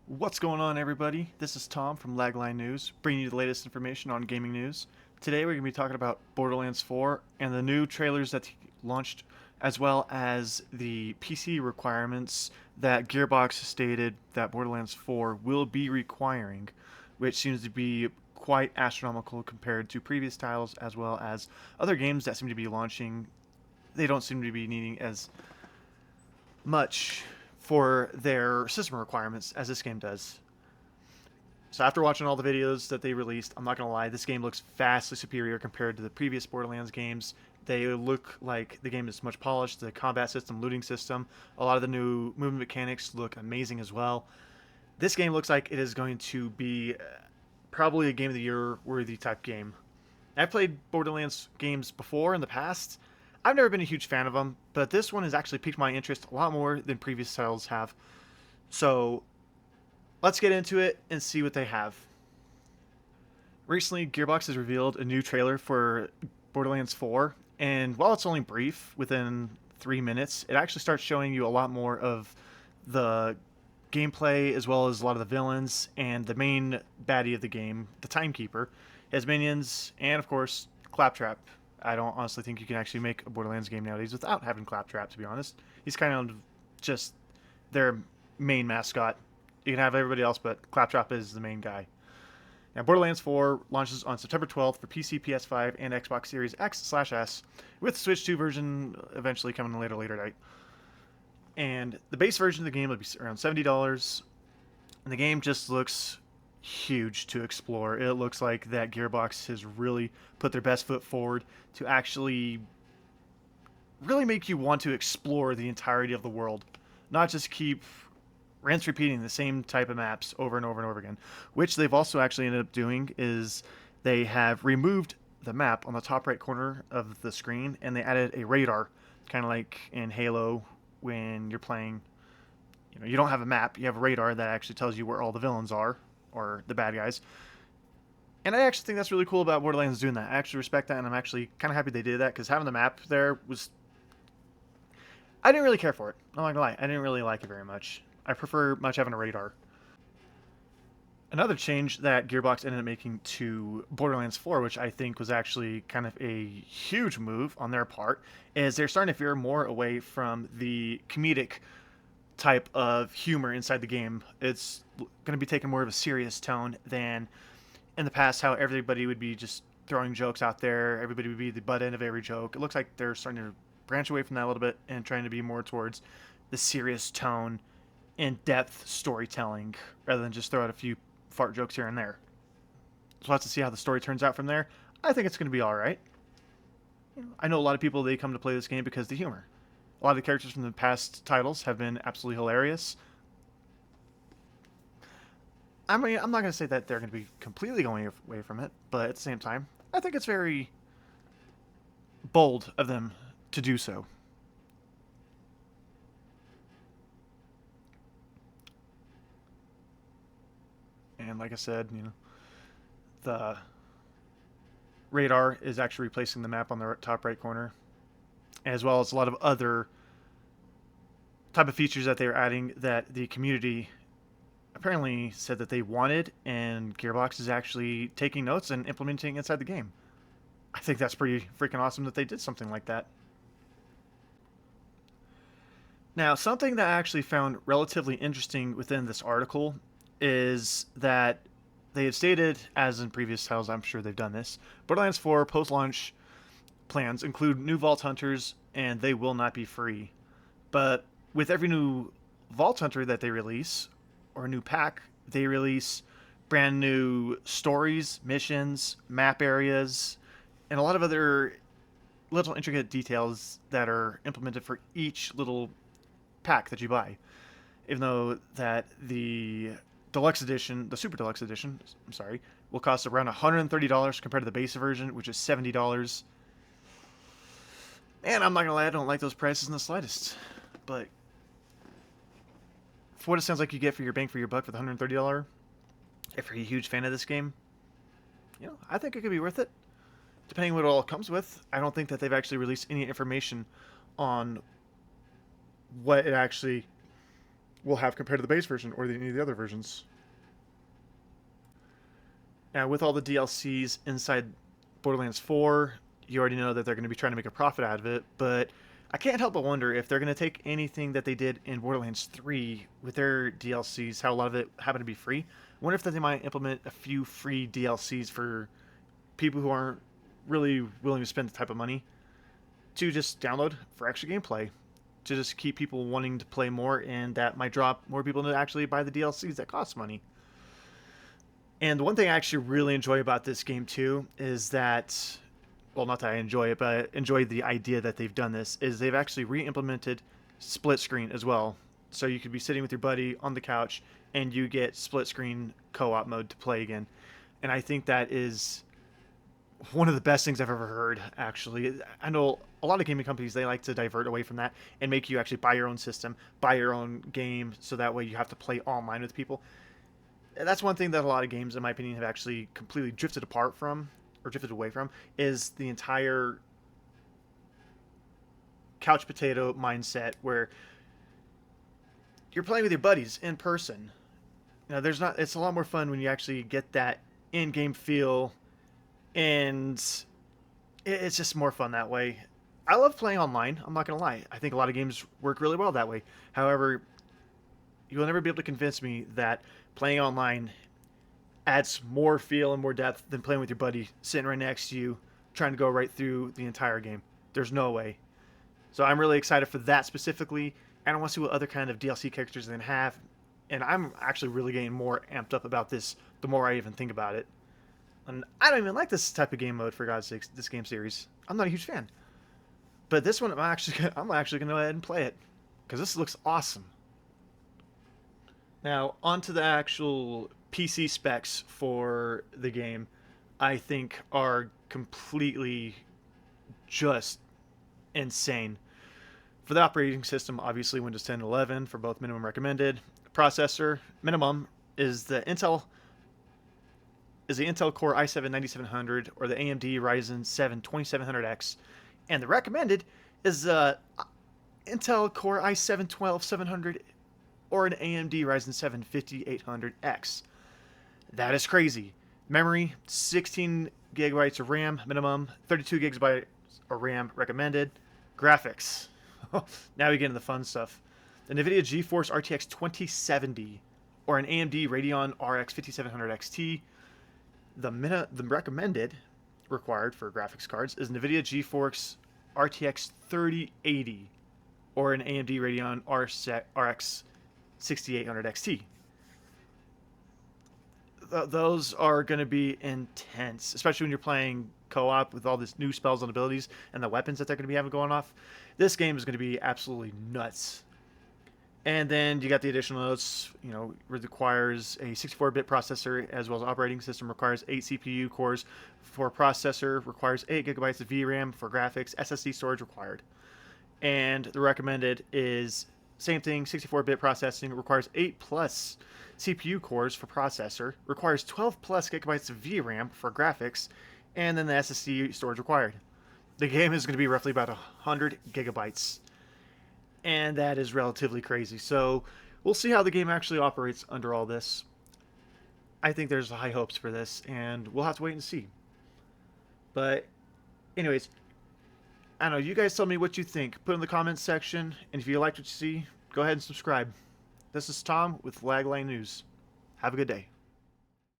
What's going on, everybody? This is Tom from Lagline News, bringing you the latest information on gaming news. Today, we're going to be talking about Borderlands 4 and the new trailers that launched, as well as the PC requirements that Gearbox stated that Borderlands 4 will be requiring, which seems to be quite astronomical compared to previous titles, as well as other games that seem to be launching. They don't seem to be needing as much for their system requirements as this game does. So after watching all the videos that they released, I'm not going to lie, this game looks vastly superior compared to the previous Borderlands games. They look like the game is much polished. The combat system, looting system, a lot of the new movement mechanics look amazing as well. This game looks like it is going to be probably a Game of the Year worthy type game. I've played Borderlands games before in the past. I've never been a huge fan of them, but this one has actually piqued my interest a lot more than previous titles have. So let's get into it and see what they have. Recently, Gearbox has revealed a new trailer for Borderlands 4, and while it's only brief, within 3 minutes, it actually starts showing you a lot more of the gameplay as well as a lot of the villains and the main baddie of the game, the Timekeeper, his minions, and of course, Claptrap. I don't honestly think you can actually make a Borderlands game nowadays without having Claptrap, to be honest. He's kind of just their main mascot. You can have everybody else, but Claptrap is the main guy. Now, Borderlands 4 launches on September 12th for PC, PS5, and Xbox Series X/S, with the Switch 2 version eventually coming later date. And the base version of the game will be around $70, and the game just looks huge to explore. It looks like that Gearbox has really put their best foot forward to actually really make you want to explore the entirety of the world, not just keep rinse repeating the same type of maps over and over and over again. Which they've also actually ended up doing is they have removed the map on the top right corner of the screen and they added a radar, kind of like in Halo when you're playing. You don't have a map, you have a radar that actually tells you where all the villains are or the bad guys. And I actually think that's really cool about Borderlands doing that. I actually respect that, and I'm actually kind of happy they did that because having the map there was. I didn't really care for it. I'm not gonna lie, I didn't really like it very much. I prefer much having a radar. Another change that Gearbox ended up making to Borderlands 4, which I think was actually kind of a huge move on their part, is they're starting to veer more away from the comedic type of humor inside the game. It's going to be taking more of a serious tone than in the past, how everybody would be just throwing jokes out there. Everybody would be the butt end of every joke. It looks like they're starting to branch away from that a little bit and trying to be more towards the serious tone, in-depth storytelling, rather than just throw out a few fart jokes here and there. So we'll have to see how the story turns out from there. I think it's going to be all right. I know a lot of people, they come to play this game because of the humor. A lot of the characters from the past titles have been absolutely hilarious. I mean, I'm not going to say that they're going to be completely going away from it, but at the same time, I think it's very bold of them to do so. And like I said, the radar is actually replacing the map on the top right corner, as well as a lot of other type of features that they're adding that the community apparently said that they wanted, and Gearbox is actually taking notes and implementing inside the game. I think that's pretty freaking awesome that they did something like that. Now, something that I actually found relatively interesting within this article is that they have stated, as in previous titles, I'm sure they've done this, Borderlands 4 post-launch plans include new Vault Hunters, and they will not be free. But with every new Vault Hunter that they release, or a new pack, they release brand new stories, missions, map areas, and a lot of other little intricate details that are implemented for each little pack that you buy. Even though that the deluxe edition, the super deluxe edition, I'm sorry, will cost around $130 compared to the base version, which is $70. And I'm not gonna lie, I don't like those prices in the slightest. But for what it sounds like you get for your bang for your buck with $130, if you're a huge fan of this game, I think it could be worth it. Depending on what it all comes with, I don't think that they've actually released any information on what will have compared to the base version or any of the other versions. Now, with all the DLCs inside Borderlands 4, you already know that they're going to be trying to make a profit out of it, but I can't help but wonder if they're going to take anything that they did in Borderlands 3 with their DLCs, how a lot of it happened to be free. I wonder if that they might implement a few free DLCs for people who aren't really willing to spend the type of money to just download for extra gameplay, to just keep people wanting to play more, and that might draw more people to actually buy the DLCs that cost money. And the one thing I actually really enjoy about this game too is that, well, not that I enjoy it, but I enjoy the idea that they've done this, is they've actually re-implemented split screen as well. So you could be sitting with your buddy on the couch and you get split screen co-op mode to play again. And I think that is one of the best things I've ever heard, actually. I know a lot of gaming companies, they like to divert away from that and make you actually buy your own system, buy your own game, so that way you have to play online with people. That's one thing that a lot of games, in my opinion, have actually completely drifted apart from, or drifted away from, is the entire couch potato mindset where you're playing with your buddies in person. You know, it's a lot more fun when you actually get that in-game feel, and it's just more fun that way. I love playing online, I'm not going to lie. I think a lot of games work really well that way. However, you will never be able to convince me that playing online adds more feel and more depth than playing with your buddy sitting right next to you, trying to go right through the entire game. There's no way. So I'm really excited for that specifically, and I want to see what other kind of DLC characters they have. And I'm actually really getting more amped up about this the more I even think about it. And I don't even like this type of game mode, for God's sakes, this game series. I'm not a huge fan. But this one, I'm actually going to go ahead and play it, because this looks awesome. Now, onto the actual PC specs for the game, I think are completely just insane. For the operating system, obviously Windows 10 and 11 for both minimum recommended. Processor, minimum, is the Intel Core i7-9700 or the AMD Ryzen 7 2700X. And the recommended is the Intel Core i7-12700 or an AMD Ryzen 7 5800X. That is crazy. Memory, 16 gigabytes of RAM minimum, 32 gigabytes of RAM recommended. Graphics. Now we get into the fun stuff. The NVIDIA GeForce RTX 2070 or an AMD Radeon RX 5700 XT. The recommended required for graphics cards is NVIDIA GeForce RTX 3080 or an AMD Radeon RX 6800 XT. Those are going to be intense, especially when you're playing co-op with all these new spells and abilities and the weapons that they're going to be having going off. This game is going to be absolutely nuts. And then you got the additional notes, you know, it requires a 64-bit processor as well as operating system, requires 8 CPU cores for processor, requires 8 gigabytes of VRAM for graphics, SSD storage required. And the recommended is same thing, 64-bit processing, requires 8 plus CPU cores for processor, requires 12 plus gigabytes of VRAM for graphics, and then the SSD storage required. The game is going to be roughly about 100 gigabytes. And that is relatively crazy. So we'll see how the game actually operates under all this. I think there's high hopes for this, and we'll have to wait and see. But anyways, I don't know, you guys tell me what you think. Put in the comments section, and if you liked what you see, go ahead and subscribe. This is Tom with Lagline News. Have a good day.